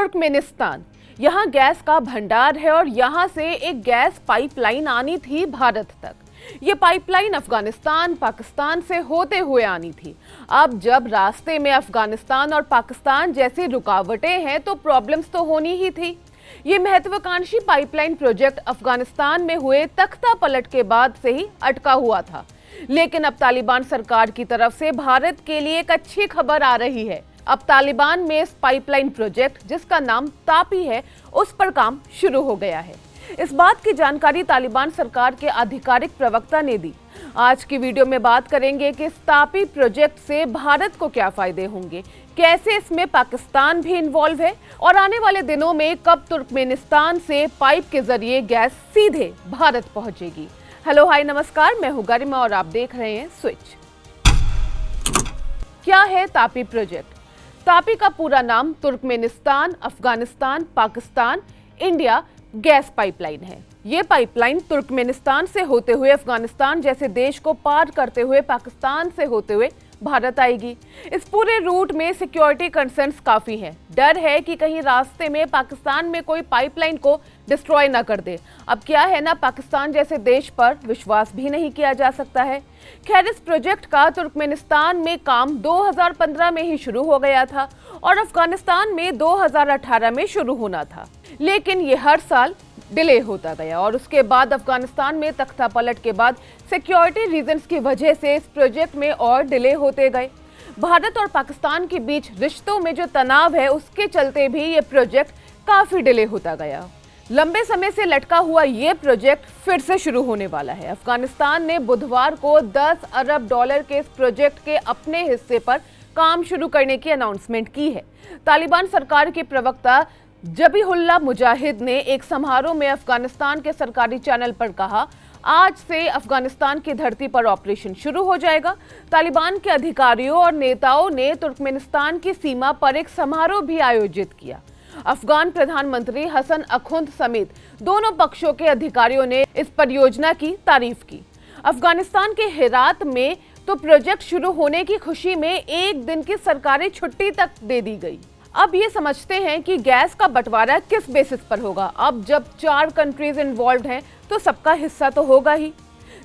Turkmenistan. यहाँ gas का भंडार है और यहाँ से एक गैस पाइपलाइन आनी थी भारत तक। ये पाइपलाइन अफगानिस्तान पाकिस्तान से होते हुए आनी थी। अब जब रास्ते में अफगानिस्तान और पाकिस्तान जैसी रुकावटें हैं तो प्रॉब्लम्स तो होनी ही थी। ये महत्वाकांक्षी पाइपलाइन प्रोजेक्ट अफगानिस्तान में हुए तख्ता पलट के बाद से ही अटका हुआ था, लेकिन अब तालिबान सरकार की तरफ से भारत के लिए एक अच्छी खबर आ रही है। अब तालिबान में इस पाइपलाइन प्रोजेक्ट जिसका नाम तापी है, उस पर काम शुरू हो गया है। इस बात की जानकारी तालिबान सरकार के आधिकारिक प्रवक्ता ने दी। आज की वीडियो में बात करेंगे कि इस तापी प्रोजेक्ट से भारत को क्या फायदे होंगे, कैसे इसमें पाकिस्तान भी इन्वॉल्व है और आने वाले दिनों में कब तुर्कमेनिस्तान से पाइप के जरिए गैस सीधे भारत पहुंचेगी। हेलो हाय नमस्कार, मैं हूं गरिमा और आप देख रहे हैं स्विच। क्या है तापी प्रोजेक्ट? तापी का पूरा नाम Turkmenistan, Afghanistan, Pakistan, India gas pipeline है। ये पाइपलाइन तुर्कमेनिस्तान से होते हुए अफगानिस्तान जैसे देश को पार करते हुए पाकिस्तान से होते हुए भारत आएगी। इस पूरे रूट में सिक्योरिटी कंसर्न्स काफी हैं। डर है कि कहीं रास्ते में पाकिस्तान में कोई पाइपलाइन को डिस्ट्रॉय ना कर दे। अब क्या है ना, पाकिस्तान जैसे देश पर विश्वास भी नहीं किया जा सकता है। खैर, इस प्रोजेक्ट का तुर्कमेनिस्तान में काम 2015 में ही शुरू हो गया था और अफगानिस्तान में 2018 में शुरू होना था, लेकिन ये हर साल डिले होता गया और उसके बाद अफगानिस्तान में तख्ता पलट के बाद सिक्योरिटी रीजंस की वजह से इस प्रोजेक्ट में और डिले होते गए। भारत और पाकिस्तान के बीच रिश्तों में जो तनाव है, उसके चलते भी ये प्रोजेक्ट काफी डिले होता गया। लंबे समय से लटका हुआ ये प्रोजेक्ट फिर से शुरू होने वाला है। अफगानिस्तान ने बुधवार को $10 अरब के इस प्रोजेक्ट के अपने हिस्से पर काम शुरू करने की अनाउंसमेंट की है। तालिबान सरकार के प्रवक्ता जबीहुल्लाह मुजाहिद ने एक समारोह में अफगानिस्तान के सरकारी चैनल पर कहा, आज से अफगानिस्तान की धरती पर ऑपरेशन शुरू हो जाएगा। तालिबान के अधिकारियों और नेताओं ने तुर्कमेनिस्तान की सीमा पर एक समारोह भी आयोजित किया। अफगान प्रधानमंत्री हसन अखुंद समेत दोनों पक्षों के अधिकारियों ने इस परियोजना की तारीफ की। अफगानिस्तान के हेरात में तो प्रोजेक्ट शुरू होने की खुशी में एक दिन की सरकारी छुट्टी तक दे दी गई। अब ये समझते हैं कि गैस का बंटवारा किस बेसिस पर होगा। अब जब 4 कंट्रीज इन्वॉल्व हैं तो सबका हिस्सा तो होगा ही।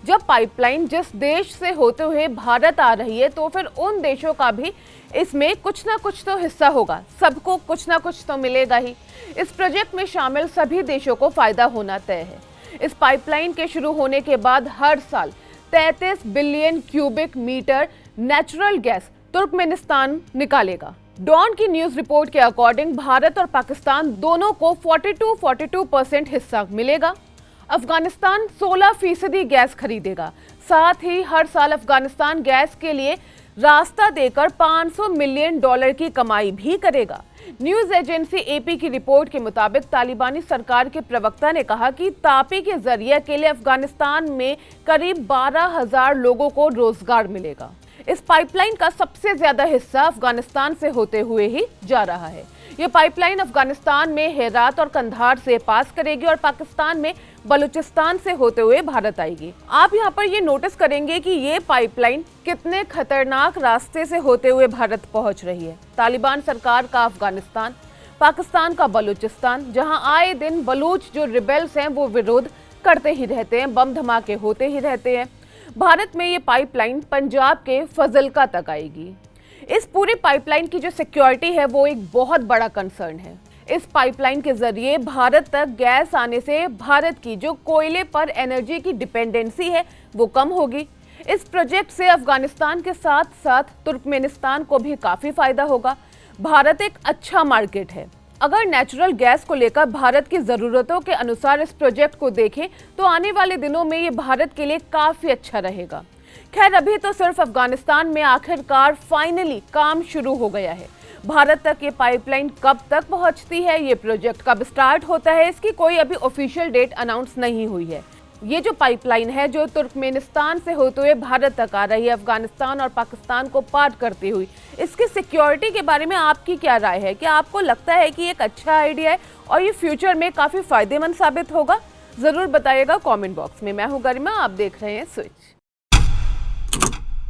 जब पाइपलाइन जिस देश से होते हुए भारत आ रही है तो फिर उन देशों का भी इसमें कुछ ना कुछ तो हिस्सा होगा, सबको कुछ ना कुछ तो मिलेगा ही। इस प्रोजेक्ट में शामिल सभी देशों को फायदा होना तय है। इस पाइपलाइन के शुरू होने के बाद हर साल 33 billion cubic metre natural gas Turkmenistan निकालेगा। डॉन की न्यूज रिपोर्ट के अकॉर्डिंग भारत और पाकिस्तान दोनों को 42% हिस्सा मिलेगा। अफगानिस्तान 16% गैस खरीदेगा। साथ ही हर साल अफगानिस्तान गैस के लिए रास्ता देकर $500 मिलियन की कमाई भी करेगा। न्यूज एजेंसी एपी की रिपोर्ट के मुताबिक तालिबानी सरकार के प्रवक्ता ने कहा कि तापी के जरिए के लिए अफगानिस्तान में करीब 12,000 लोगों को रोजगार मिलेगा। इस पाइपलाइन का सबसे ज्यादा हिस्सा अफगानिस्तान से होते हुए ही जा रहा है। ये पाइपलाइन अफगानिस्तान में हेरात और कंधार से पास करेगी और पाकिस्तान में बलूचिस्तान से होते हुए भारत आएगी। आप यहाँ पर ये नोटिस करेंगे कि ये पाइपलाइन कितने खतरनाक रास्ते से होते हुए भारत पहुंच रही है। तालिबान सरकार का अफगानिस्तान, पाकिस्तान का बलूचिस्तान, जहाँ आए दिन बलूच जो रिबेल्स हैं वो विरोध करते ही रहते हैं, बम धमाके होते ही रहते हैं। भारत में ये पाइपलाइन पंजाब के फजलका तक आएगी। इस पूरी पाइपलाइन की जो सिक्योरिटी है वो एक बहुत बड़ा कंसर्न है। इस पाइपलाइन के जरिए भारत तक गैस आने से भारत की जो कोयले पर एनर्जी की डिपेंडेंसी है वो कम होगी। इस प्रोजेक्ट से अफगानिस्तान के साथ साथ तुर्कमेनिस्तान को भी काफी फायदा होगा। भारत एक अच्छा मार्केट है। अगर नेचुरल गैस को लेकर भारत की ज़रूरतों के अनुसार इस प्रोजेक्ट को देखें तो आने वाले दिनों में ये भारत के लिए काफ़ी अच्छा रहेगा। खैर, अभी तो सिर्फ अफगानिस्तान में आखिरकार फाइनली काम शुरू हो गया है। भारत तक ये पाइपलाइन कब तक पहुंचती है, ये प्रोजेक्ट कब स्टार्ट होता है, इसकी कोई अभी ऑफिशियल डेट अनाउंस नहीं हुई है। ये जो पाइपलाइन है जो तुर्कमेनिस्तान से होते हुए भारत तक आ रही है, अफगानिस्तान और पाकिस्तान को पार करती हुई, इसकी सिक्योरिटी के बारे में आपकी क्या राय है? क्या आपको लगता है कि एक अच्छा आइडिया है और ये फ्यूचर में काफ़ी फायदेमंद साबित होगा? ज़रूर बताइएगा कमेंट बॉक्स में। मैं हूँ गरिमा, आप देख रहे हैं स्विच।